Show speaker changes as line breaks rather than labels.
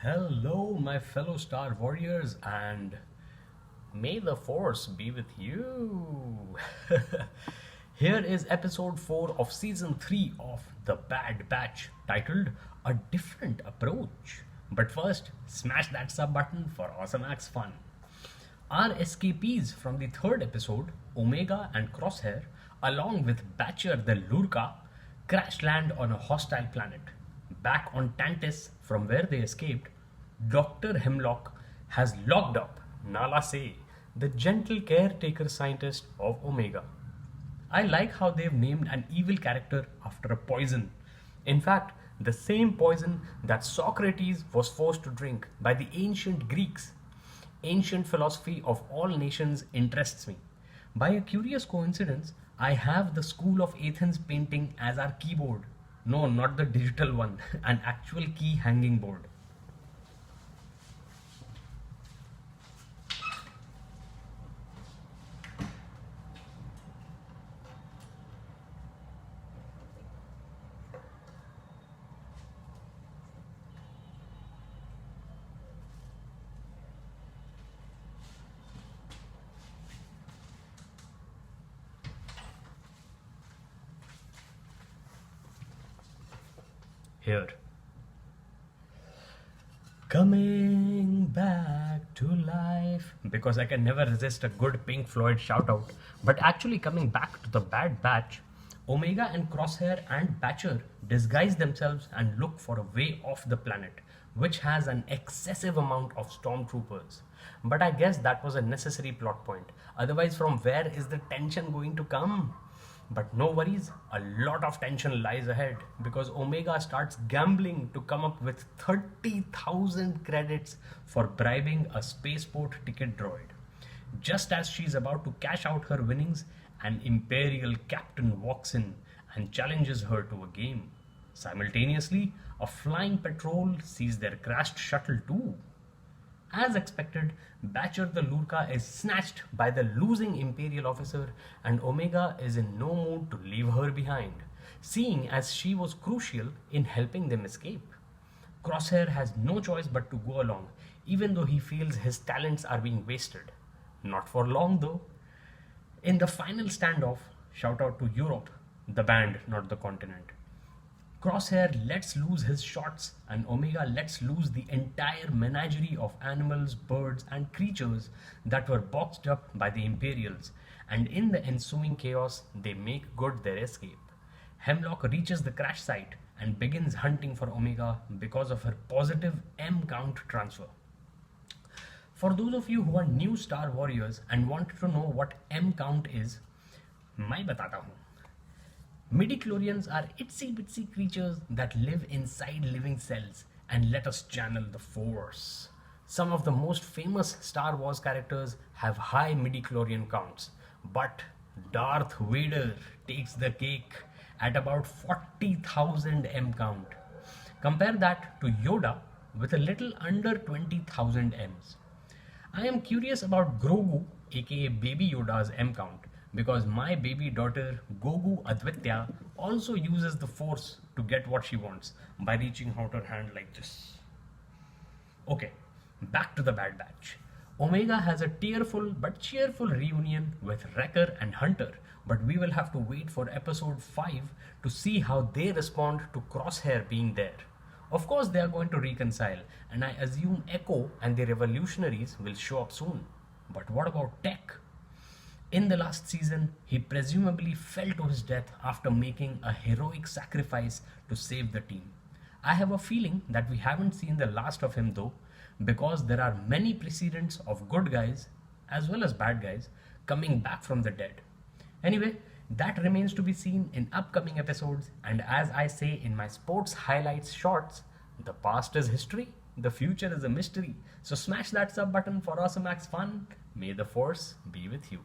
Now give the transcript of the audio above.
Hello, my fellow Star Warriors, and may the Force be with you. Here is episode 4 of season 3 of The Bad Batch, titled A Different Approach. But first, smash that sub button for awesomax fun. Our escapees from the third episode, Omega and Crosshair, along with Batcher the Lurca, crash land on a hostile planet. Back on Tantiss, from where they escaped, Dr. Hemlock has locked up Nala Se, the gentle caretaker scientist of Omega. I like how they've named an evil character after a poison. In fact, the same poison that Socrates was forced to drink by the ancient Greeks. Ancient philosophy of all nations interests me. By a curious coincidence, I have the School of Athens painting as our keyboard. No, not the digital one, an actual key hanging board. Here. Coming back to life. Because I can never resist a good Pink Floyd shoutout. But actually, coming back to the Bad Batch, Omega and Crosshair and Batcher disguise themselves and look for a way off the planet, which has an excessive amount of stormtroopers. But I guess that was a necessary plot point. Otherwise, from where is the tension going to come? But no worries, a lot of tension lies ahead because Omega starts gambling to come up with 30,000 credits for bribing a spaceport ticket droid. Just as she's about to cash out her winnings, an imperial captain walks in and challenges her to a game. Simultaneously, a flying patrol sees their crashed shuttle too. As expected, Batcher the Lurca is snatched by the losing Imperial officer, and Omega is in no mood to leave her behind, seeing as she was crucial in helping them escape. Crosshair has no choice but to go along, even though he feels his talents are being wasted. Not for long though. In the final standoff, shout out to Europe, the band, not the continent. Crosshair lets loose his shots, and Omega lets loose the entire menagerie of animals, birds, and creatures that were boxed up by the Imperials, and in the ensuing chaos, they make good their escape. Hemlock reaches the crash site and begins hunting for Omega because of her positive M count transfer. For those of you who are new Star Warriors and want to know what M count is, मैं बताता हूँ. Midichlorians are itsy bitsy creatures that live inside living cells and let us channel the Force. Some of the most famous Star Wars characters have high midichlorian counts, but Darth Vader takes the cake at about 40,000 M count. Compare that to Yoda with a little under 20,000 Ms. I am curious about Grogu, aka Baby Yoda's M count, because my baby daughter Gogu Advitya also uses the Force to get what she wants by reaching out her hand like this. Okay, back to the Bad Batch. Omega has a tearful but cheerful reunion with Wrecker and Hunter, but we will have to wait for episode 5 to see how they respond to Crosshair being there. Of course, they are going to reconcile, and I assume Echo and the revolutionaries will show up soon. But what about Tech? In the last season, he presumably fell to his death after making a heroic sacrifice to save the team. I have a feeling that we haven't seen the last of him though, because there are many precedents of good guys, as well as bad guys, coming back from the dead. Anyway, that remains to be seen in upcoming episodes, and as I say in my sports highlights shorts, the past is history, the future is a mystery. So smash that sub button for awesomax fun. May the Force be with you.